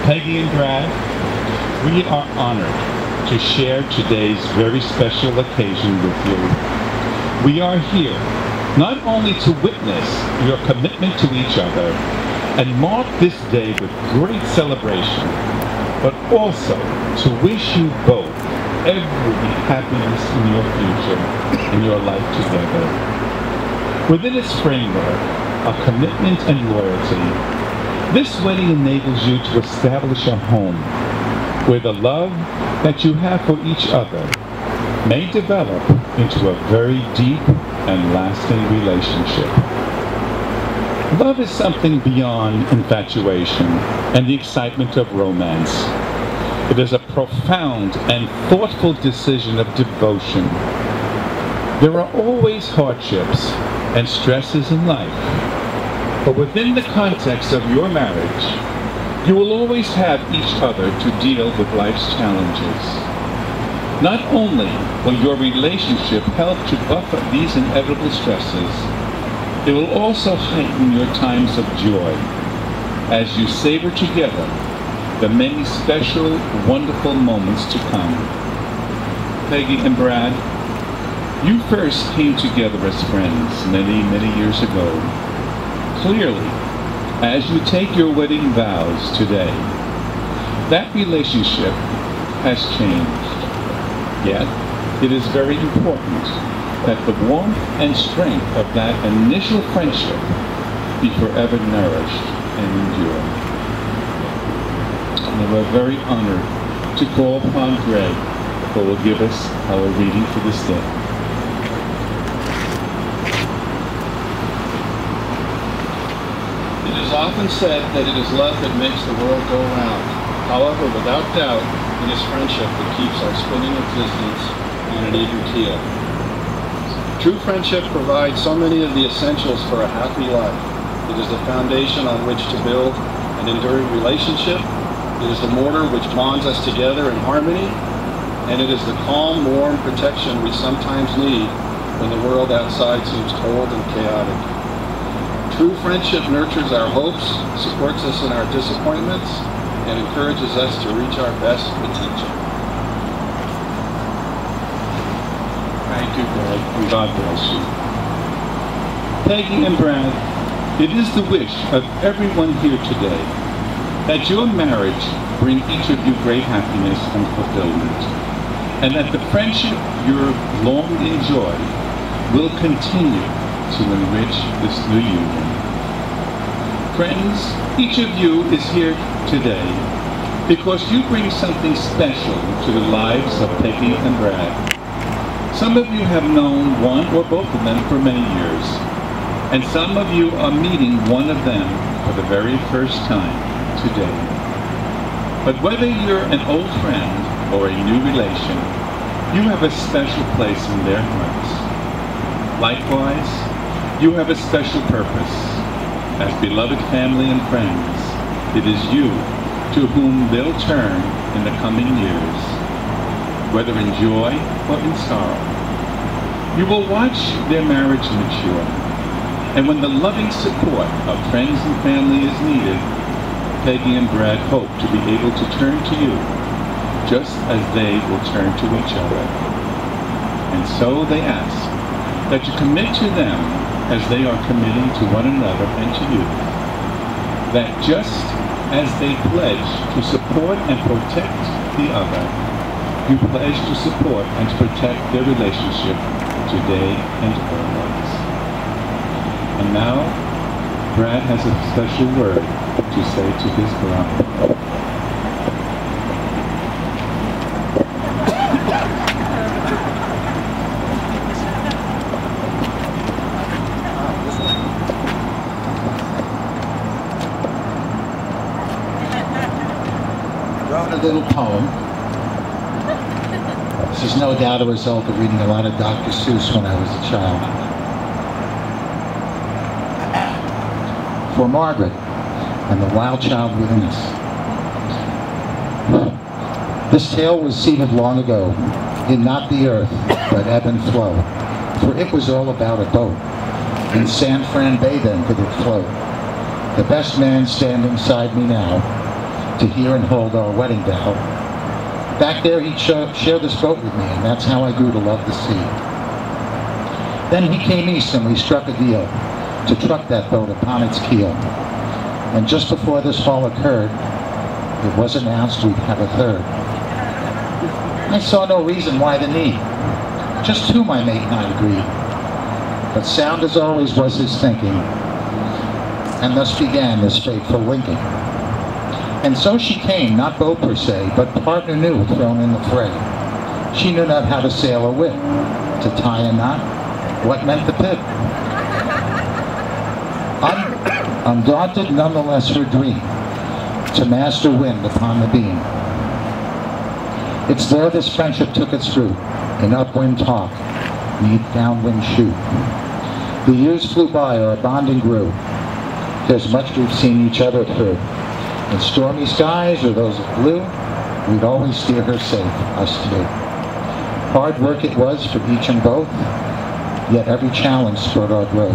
Peggy and Brad, we are honored to share today's very special occasion with you. We are here not only to witness your commitment to each other and mark this day with great celebration, but also to wish you both every happiness in your future and your life together. Within its framework of commitment and loyalty, this wedding enables you to establish a home where the love that you have for each other may develop into a very deep and lasting relationship. Love is something beyond infatuation and the excitement of romance. It is a profound and thoughtful decision of devotion. There are always hardships and stresses in life. But within the context of your marriage, you will always have each other to deal with life's challenges. Not only will your relationship help to buffer these inevitable stresses, it will also heighten your times of joy as you savor together the many special, wonderful moments to come. Peggy and Brad, you first came together as friends many, many years ago. Clearly, as you take your wedding vows today, that relationship has changed. Yet, it is very important that the warmth and strength of that initial friendship be forever nourished and endure. And we're very honored to call upon Greg, who will give us our reading for this day. It is often said that it is love that makes the world go round. However, without doubt, it is friendship that keeps our spinning existence on an even keel. True friendship provides so many of the essentials for a happy life. It is the foundation on which to build an enduring relationship. It is the mortar which bonds us together in harmony. And it is the calm, warm protection we sometimes need when the world outside seems cold and chaotic. True friendship nurtures our hopes, supports us in our disappointments, and encourages us to reach our best potential. Thank you, Greg, and God bless you. Peggy and Brad, it is the wish of everyone here today that your marriage bring each of you great happiness and fulfillment, and that the friendship you've long enjoyed will continue to enrich this new union. Friends, each of you is here today because you bring something special to the lives of Peggy and Brad. Some of you have known one or both of them for many years, and some of you are meeting one of them for the very first time today. But whether you're an old friend or a new relation, you have a special place in their hearts. Likewise, you have a special purpose. As beloved family and friends, it is you to whom they'll turn in the coming years, whether in joy or in sorrow. You will watch their marriage mature, and when the loving support of friends and family is needed, Peggy and Brad hope to be able to turn to you, just as they will turn to each other. And so they ask that you commit to them as they are committing to one another and to you, that just as they pledge to support and protect the other, you pledge to support and to protect their relationship today and always. And now, Brad has a special word to say to his bride. A little poem. This is no doubt a result of reading a lot of Dr. Seuss when I was a child. For Margaret and the wild child within us. This tale was seeded long ago in not the earth, but ebb and flow. For it was all about a boat. In San Fran Bay then did it float. The best man standing beside me now to hear and hold our wedding bell. Back there he'd share this boat with me, and that's how I grew to love the sea. Then he came east and we struck a deal to truck that boat upon its keel. And just before this fall occurred, it was announced we'd have a third. I saw no reason why the need. Just two, my mate and I agreed. But sound as always was his thinking, and thus began this fateful linking. And so she came, not beau per se, but partner new thrown in the fray. She knew not how to sail a whip, to tie a knot, what meant the pip. Undaunted nonetheless her dream, to master wind upon the beam. It's there this friendship took its root, in upwind talk, neath downwind shoot. The years flew by, our bonding grew. There's much we've seen each other through. In stormy skies or those of blue, we'd always steer her safe, us two. Hard work it was for each and both, yet every challenge spurred our growth.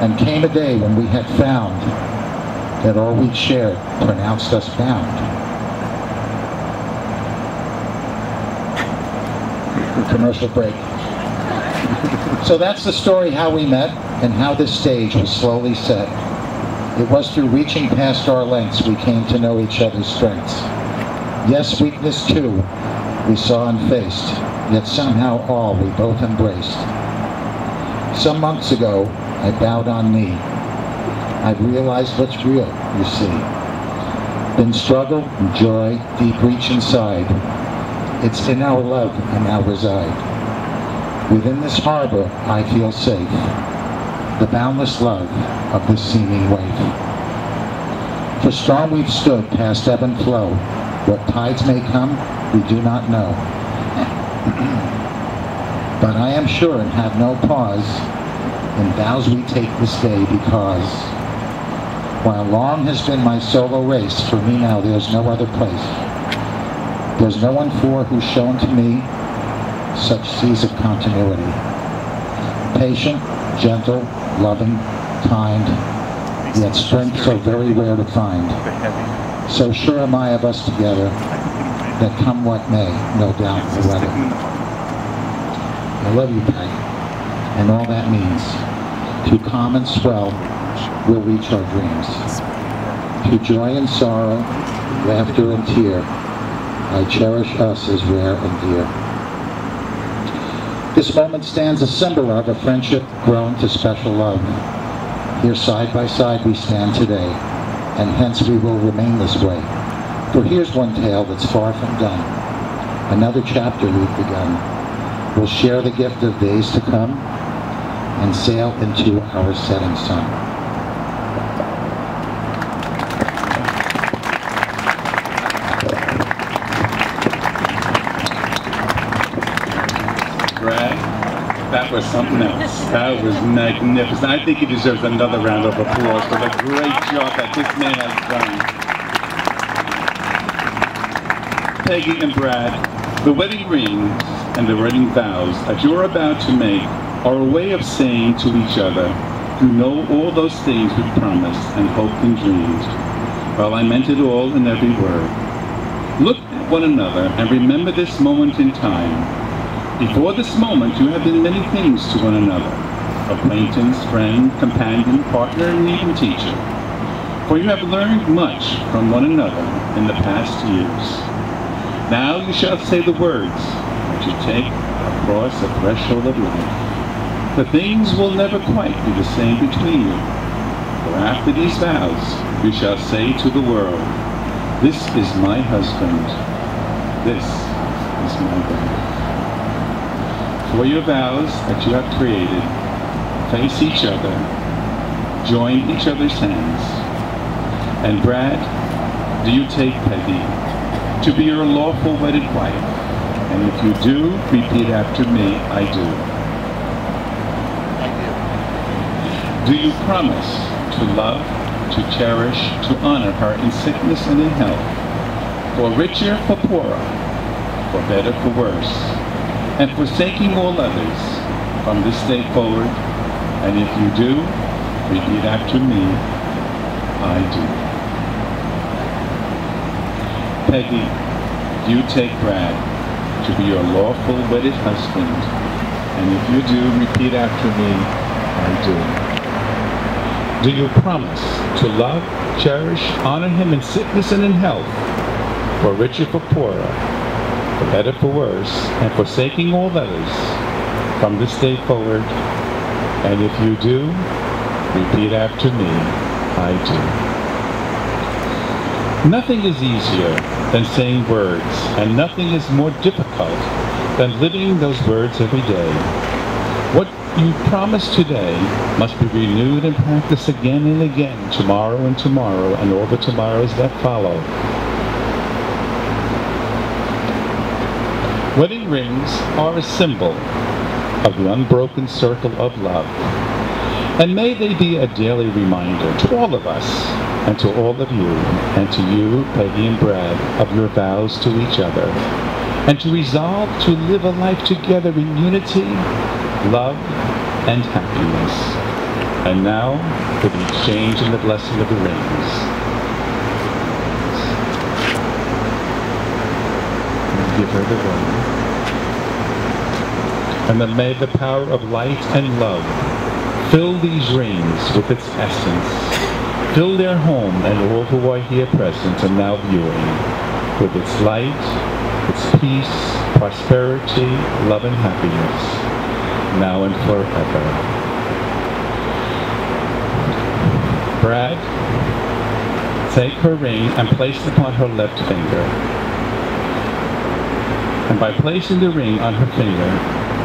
And came a day when we had found that all we'd shared pronounced us bound. Commercial break. So that's the story how we met and how this stage was slowly set. It was through reaching past our lengths we came to know each other's strengths. Yes, weakness too we saw and faced, yet somehow all we both embraced. Some months ago, I bowed on knee. I realized what's real, you see. Been struggle and joy, deep reach inside. It's in our love I now reside. Within this harbor, I feel safe. The boundless love of this seeming wave. For storm we've stood past ebb and flow. What tides may come, we do not know. But I am sure and have no pause in vows we take this day, because while long has been my solo race, for me now there's no other place. There's no one for who's shown to me such seas of continuity. Patient, gentle, loving, kind, yet strength so very rare to find. So sure am I of us together, that come what may, no doubt the weather. I love you, Peggy, and all that means. Through calm and swell, we'll reach our dreams. Through joy and sorrow, laughter and tear, I cherish us as rare and dear. This moment stands a symbol of a friendship grown to special love. Here side by side we stand today, and hence we will remain this way. For here's one tale that's far from done, another chapter we've begun. We'll share the gift of days to come, and sail into our setting sun. That was something else. That was magnificent. I think he deserves another round of applause for the great job that this man has done. Peggy and Brad, the wedding rings and the wedding vows that you're about to make are a way of saying to each other, you know all those things we promised and hoped and dreamed. Well, I meant it all in every word. Look at one another and remember this moment in time. Before this moment, you have been many things to one another. Acquaintance, friend, companion, partner, and even teacher. For you have learned much from one another in the past years. Now you shall say the words that you take across the threshold of life. The things will never quite be the same between you. For after these vows, you shall say to the world, this is my husband. This is my bride. For your vows that you have created, face each other, join each other's hands. And Brad, do you take Peggy to be your lawful wedded wife? And if you do, repeat after me, I do. Do you promise to love, to cherish, to honor her in sickness and in health, for richer, for poorer, for better, for worse, and forsaking all others from this day forward? And if you do, repeat after me, I do. Peggy, you take Brad to be your lawful wedded husband, and if you do, repeat after me, I do. Do you promise to love, cherish, honor him in sickness and in health, for richer, for poorer, for better, for worse, and forsaking all others from this day forward? And if you do, repeat after me, I do. Nothing is easier than saying words, and nothing is more difficult than living those words every day. What you promise today must be renewed and practiced again and again, tomorrow and tomorrow, and all the tomorrows that follow. Wedding rings are a symbol of the unbroken circle of love. And may they be a daily reminder to all of us, and to all of you, and to you, Peggy and Brad, of your vows to each other, and to resolve to live a life together in unity, love, and happiness. And now, for the exchange and the blessing of the rings. Give her the ring. And then may the power of light and love fill these rings with its essence. Fill their home and all who are here present and now viewing with its light, its peace, prosperity, love, and happiness, now and forever. Brad, take her ring and place it upon her left finger. And by placing the ring on her finger,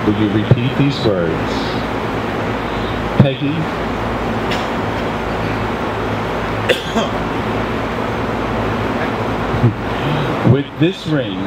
will you repeat these words? Peggy, with this ring,